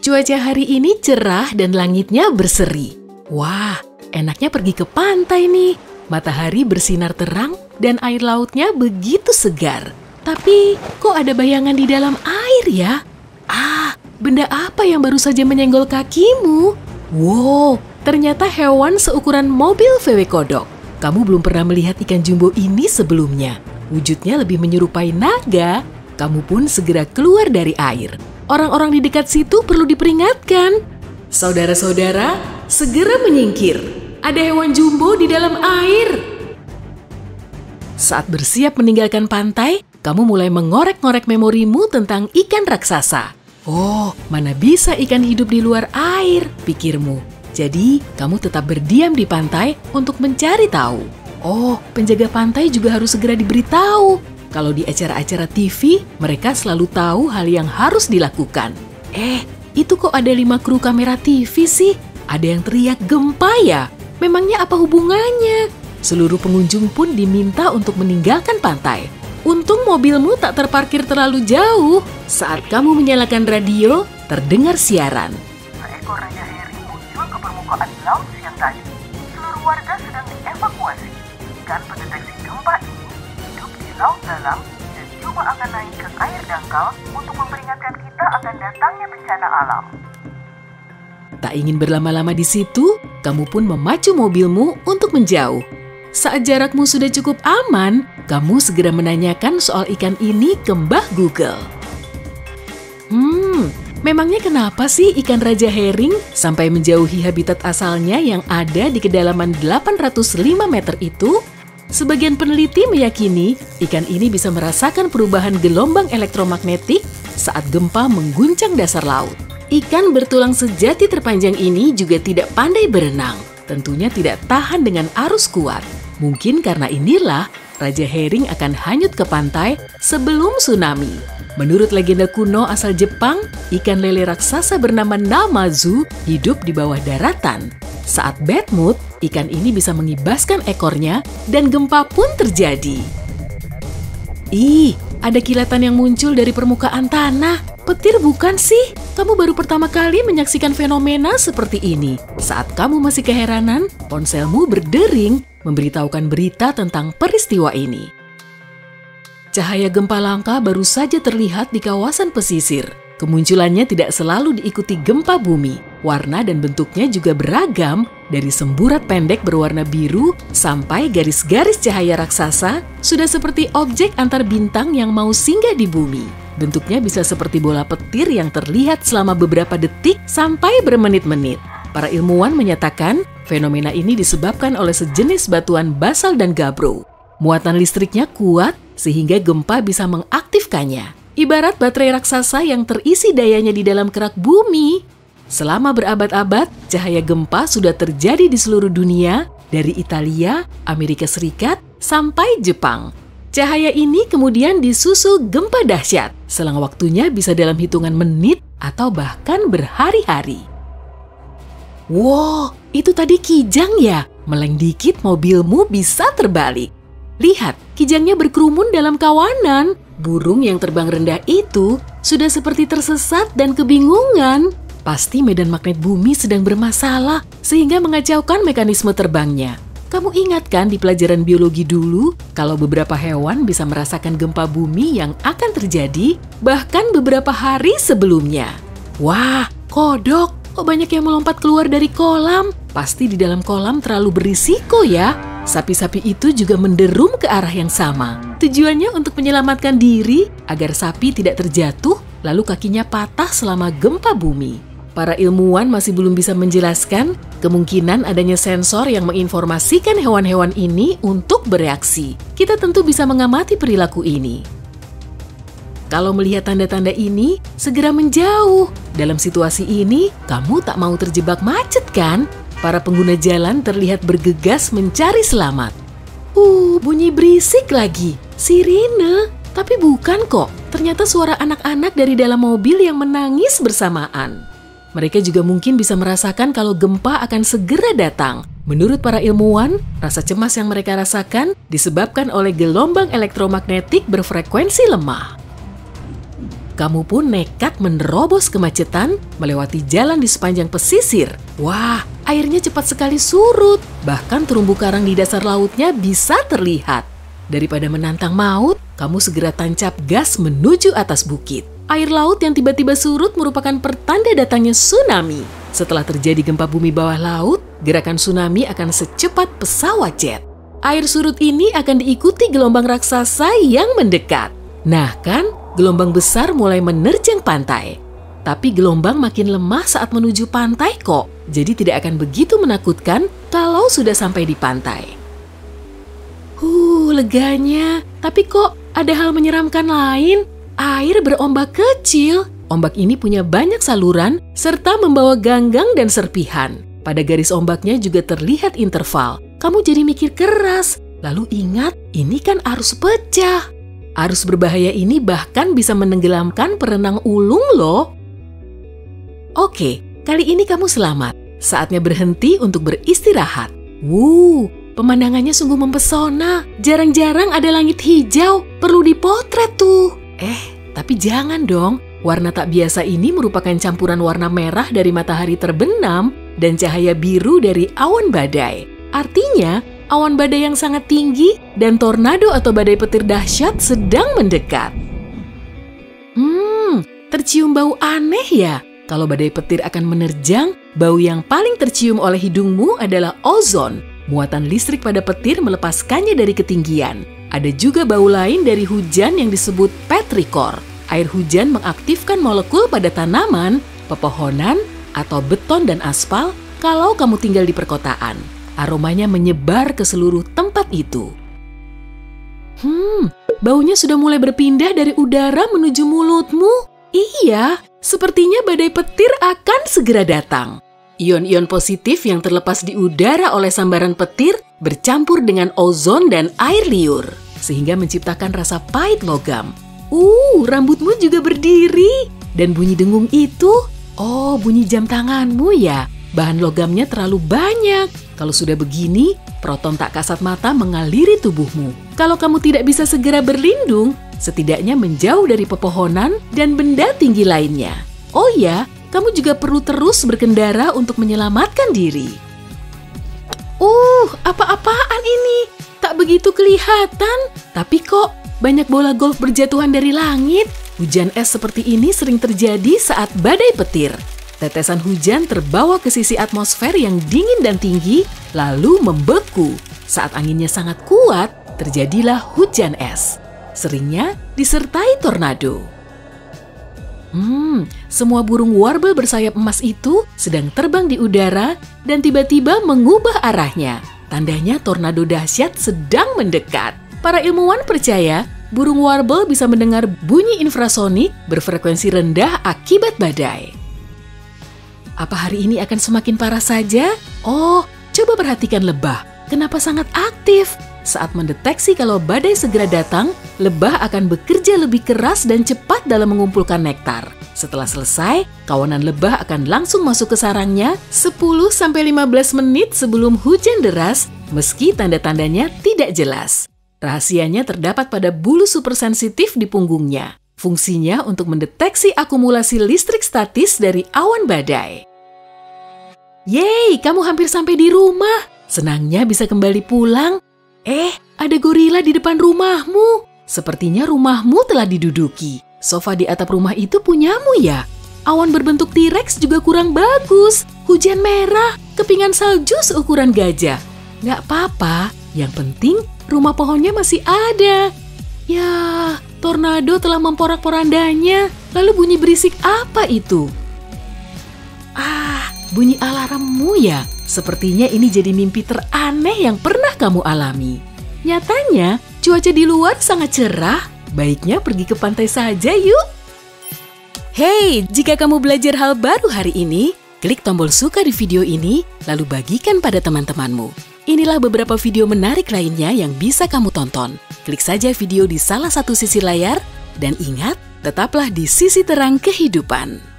Cuaca hari ini cerah dan langitnya berseri. Wah, enaknya pergi ke pantai nih. Matahari bersinar terang dan air lautnya begitu segar. Tapi kok ada bayangan di dalam air ya? Benda apa yang baru saja menyenggol kakimu? Wow, ternyata hewan seukuran mobil VW kodok. Kamu belum pernah melihat ikan jumbo ini sebelumnya. Wujudnya lebih menyerupai naga. Kamu pun segera keluar dari air. Orang-orang di dekat situ perlu diperingatkan. Saudara-saudara, segera menyingkir. Ada hewan jumbo di dalam air. Saat bersiap meninggalkan pantai, kamu mulai mengorek-ngorek memorimu tentang ikan raksasa. Oh, mana bisa ikan hidup di luar air, pikirmu. Jadi, kamu tetap berdiam di pantai untuk mencari tahu. Oh, penjaga pantai juga harus segera diberitahu. Kalau di acara-acara TV, mereka selalu tahu hal yang harus dilakukan. Itu kok ada 5 kru kamera TV sih? Ada yang teriak gempa ya? Memangnya apa hubungannya? Seluruh pengunjung pun diminta untuk meninggalkan pantai. Untung mobilmu tak terparkir terlalu jauh. Saat kamu menyalakan radio, terdengar siaran. Seekor raja hering muncul ke permukaan laut siang tadi. Seluruh warga sedang dievakuasi. Ikan pendeteksi gempa ini hidup di laut dalam dan cuma akan naik ke air dangkal untuk memperingatkan kita akan datangnya bencana alam. Tak ingin berlama-lama di situ, kamu pun memacu mobilmu untuk menjauh. Saat jarakmu sudah cukup aman, kamu segera menanyakan soal ikan ini ke Mbah Google. Memangnya kenapa sih ikan raja hering sampai menjauhi habitat asalnya yang ada di kedalaman 805 meter itu? Sebagian peneliti meyakini ikan ini bisa merasakan perubahan gelombang elektromagnetik saat gempa mengguncang dasar laut. Ikan bertulang sejati terpanjang ini juga tidak pandai berenang. Tentunya tidak tahan dengan arus kuat. Mungkin karena inilah raja hering akan hanyut ke pantai sebelum tsunami. Menurut legenda kuno asal Jepang, ikan lele raksasa bernama Namazu hidup di bawah daratan. Saat bad mood, ikan ini bisa mengibaskan ekornya dan gempa pun terjadi. Ada kilatan yang muncul dari permukaan tanah. Petir bukan sih? Kamu baru pertama kali menyaksikan fenomena seperti ini. Saat kamu masih keheranan, ponselmu berdering memberitahukan berita tentang peristiwa ini. Cahaya gempa langka baru saja terlihat di kawasan pesisir. Kemunculannya tidak selalu diikuti gempa bumi. Warna dan bentuknya juga beragam, dari semburat pendek berwarna biru sampai garis-garis cahaya raksasa, sudah seperti objek antar bintang yang mau singgah di bumi. Bentuknya bisa seperti bola petir yang terlihat selama beberapa detik sampai bermenit-menit. Para ilmuwan menyatakan fenomena ini disebabkan oleh sejenis batuan basal dan gabbro. Muatan listriknya kuat sehingga gempa bisa mengaktifkannya. Ibarat baterai raksasa yang terisi dayanya di dalam kerak bumi. Selama berabad-abad, cahaya gempa sudah terjadi di seluruh dunia, dari Italia, Amerika Serikat, sampai Jepang. Cahaya ini kemudian disusul gempa dahsyat. Selang waktunya bisa dalam hitungan menit atau bahkan berhari-hari. Wow, itu tadi kijang ya? Meleng dikit mobilmu bisa terbalik. Lihat, kijangnya berkerumun dalam kawanan. Burung yang terbang rendah itu sudah seperti tersesat dan kebingungan. Pasti medan magnet bumi sedang bermasalah sehingga mengacaukan mekanisme terbangnya. Kamu ingat kan di pelajaran biologi dulu, kalau beberapa hewan bisa merasakan gempa bumi yang akan terjadi bahkan beberapa hari sebelumnya. Wah, kodok, kok banyak yang melompat keluar dari kolam? Pasti di dalam kolam terlalu berisiko ya. Sapi-sapi itu juga menderum ke arah yang sama. Tujuannya untuk menyelamatkan diri agar sapi tidak terjatuh lalu kakinya patah selama gempa bumi. Para ilmuwan masih belum bisa menjelaskan kemungkinan adanya sensor yang menginformasikan hewan-hewan ini untuk bereaksi. Kita tentu bisa mengamati perilaku ini. Kalau melihat tanda-tanda ini, segera menjauh. Dalam situasi ini, kamu tak mau terjebak macet kan? Para pengguna jalan terlihat bergegas mencari selamat. Bunyi berisik lagi. Sirine. Tapi bukan kok. Ternyata suara anak-anak dari dalam mobil yang menangis bersamaan. Mereka juga mungkin bisa merasakan kalau gempa akan segera datang. Menurut para ilmuwan, rasa cemas yang mereka rasakan disebabkan oleh gelombang elektromagnetik berfrekuensi lemah. Kamu pun nekat menerobos kemacetan melewati jalan di sepanjang pesisir. Wah, airnya cepat sekali surut. Bahkan terumbu karang di dasar lautnya bisa terlihat. Daripada menantang maut, kamu segera tancap gas menuju atas bukit. Air laut yang tiba-tiba surut merupakan pertanda datangnya tsunami. Setelah terjadi gempa bumi bawah laut, gerakan tsunami akan secepat pesawat jet. Air surut ini akan diikuti gelombang raksasa yang mendekat. Nah kan, gelombang besar mulai menerjang pantai. Tapi gelombang makin lemah saat menuju pantai kok. Jadi tidak akan begitu menakutkan kalau sudah sampai di pantai. Leganya. Tapi kok ada hal menyeramkan lain? Air berombak kecil. Ombak ini punya banyak saluran serta membawa ganggang dan serpihan. Pada garis ombaknya juga terlihat interval. Kamu jadi mikir keras. Lalu ingat, ini kan arus pecah. Arus berbahaya ini bahkan bisa menenggelamkan perenang ulung loh. Oke, kali ini kamu selamat. Saatnya berhenti untuk beristirahat. Pemandangannya sungguh mempesona. Jarang-jarang ada langit hijau. Perlu dipotret tuh. Tapi jangan dong. Warna tak biasa ini merupakan campuran warna merah dari matahari terbenam dan cahaya biru dari awan badai. Artinya, awan badai yang sangat tinggi dan tornado atau badai petir dahsyat sedang mendekat. Tercium bau aneh ya? Kalau badai petir akan menerjang, bau yang paling tercium oleh hidungmu adalah ozon. Muatan listrik pada petir melepaskannya dari ketinggian. Ada juga bau lain dari hujan yang disebut petrikor. Air hujan mengaktifkan molekul pada tanaman, pepohonan, atau beton dan aspal kalau kamu tinggal di perkotaan. Aromanya menyebar ke seluruh tempat itu. Baunya sudah mulai berpindah dari udara menuju mulutmu. Iya, sepertinya badai petir akan segera datang. Ion-ion positif yang terlepas di udara oleh sambaran petir bercampur dengan ozon dan air liur, sehingga menciptakan rasa pahit logam. Rambutmu juga berdiri. Dan bunyi dengung itu, bunyi jam tanganmu ya. Bahan logamnya terlalu banyak. Kalau sudah begini, proton tak kasat mata mengaliri tubuhmu. Kalau kamu tidak bisa segera berlindung, setidaknya menjauh dari pepohonan dan benda tinggi lainnya. Oh ya, kamu juga perlu terus berkendara untuk menyelamatkan diri. Apa-apaan ini? Tak begitu kelihatan. Tapi kok banyak bola golf berjatuhan dari langit? Hujan es seperti ini sering terjadi saat badai petir. Tetesan hujan terbawa ke sisi atmosfer yang dingin dan tinggi, lalu membeku. Saat anginnya sangat kuat, terjadilah hujan es. Seringnya disertai tornado. Semua burung warble bersayap emas itu sedang terbang di udara dan tiba-tiba mengubah arahnya. Tandanya tornado dahsyat sedang mendekat. Para ilmuwan percaya burung warble bisa mendengar bunyi infrasonik berfrekuensi rendah akibat badai. Apa hari ini akan semakin parah saja? Coba perhatikan lebah. Kenapa sangat aktif? Saat mendeteksi kalau badai segera datang, lebah akan bekerja lebih keras dan cepat dalam mengumpulkan nektar. Setelah selesai, kawanan lebah akan langsung masuk ke sarangnya 10-15 menit sebelum hujan deras, meski tanda-tandanya tidak jelas. Rahasianya terdapat pada bulu supersensitif di punggungnya. Fungsinya untuk mendeteksi akumulasi listrik statis dari awan badai. Yeay, kamu hampir sampai di rumah. Senangnya bisa kembali pulang. Ada gorila di depan rumahmu. Sepertinya rumahmu telah diduduki. Sofa di atap rumah itu punyamu ya? Awan berbentuk T-Rex juga kurang bagus. Hujan merah, kepingan salju seukuran gajah. Nggak apa-apa, yang penting rumah pohonnya masih ada. Ya, tornado telah memporak-porandanya. Lalu bunyi berisik apa itu? Bunyi alarmmu ya? Sepertinya ini jadi mimpi teraneh yang pernah kamu alami. Nyatanya, cuaca di luar sangat cerah. Baiknya pergi ke pantai saja yuk. Hey, jika kamu belajar hal baru hari ini, klik tombol suka di video ini, lalu bagikan pada teman-temanmu. Inilah beberapa video menarik lainnya yang bisa kamu tonton. Klik saja video di salah satu sisi layar, dan ingat, tetaplah di sisi terang kehidupan.